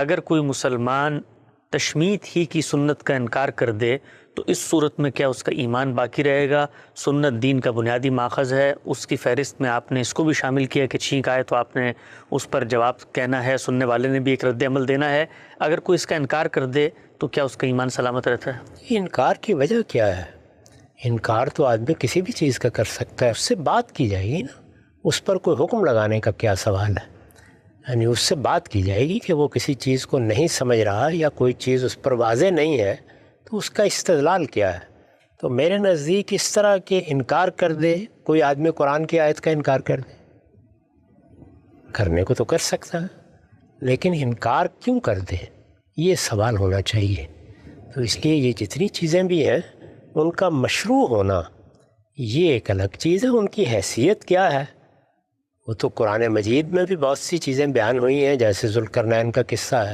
اگر کوئی مسلمان تشمیت ہی کی سنت کا انکار کر دے تو اس صورت میں کیا اس کا ایمان باقی رہے گا؟ سنت دین کا بنیادی ماخذ ہے، اس کی فہرست میں آپ نے اس کو بھی شامل کیا کہ چھینک آئے تو آپ نے اس پر جواب کہنا ہے، سننے والے نے بھی ایک رد عمل دینا ہے۔ اگر کوئی اس کا انکار کر دے تو کیا اس کا ایمان سلامت رہتا ہے؟ انکار کی وجہ کیا ہے؟ انکار تو آدمی کسی بھی چیز کا کر سکتا ہے، اس سے بات کی جائے گی نا، اس پر کوئی حکم لگانے کا کیا سوال ہے؟ یعنی اس سے بات کی جائے گی کہ وہ کسی چیز کو نہیں سمجھ رہا یا کوئی چیز اس پر واضح نہیں ہے تو اس کا استدلال کیا ہے؟ تو میرے نزدیک اس طرح کے انکار کر دے کوئی آدمی قرآن کی آیت کا انکار کر دے، کرنے کو تو کر سکتا ہے، لیکن انکار کیوں کر دے یہ سوال ہونا چاہیے۔ تو اس لیے یہ جتنی چیزیں بھی ہیں ان کا مشروع ہونا یہ ایک الگ چیز ہے، ان کی حیثیت کیا ہے وہ تو قرآن مجید میں بھی بہت سی چیزیں بیان ہوئی ہیں، جیسے ذوالقرنین کا قصہ ہے،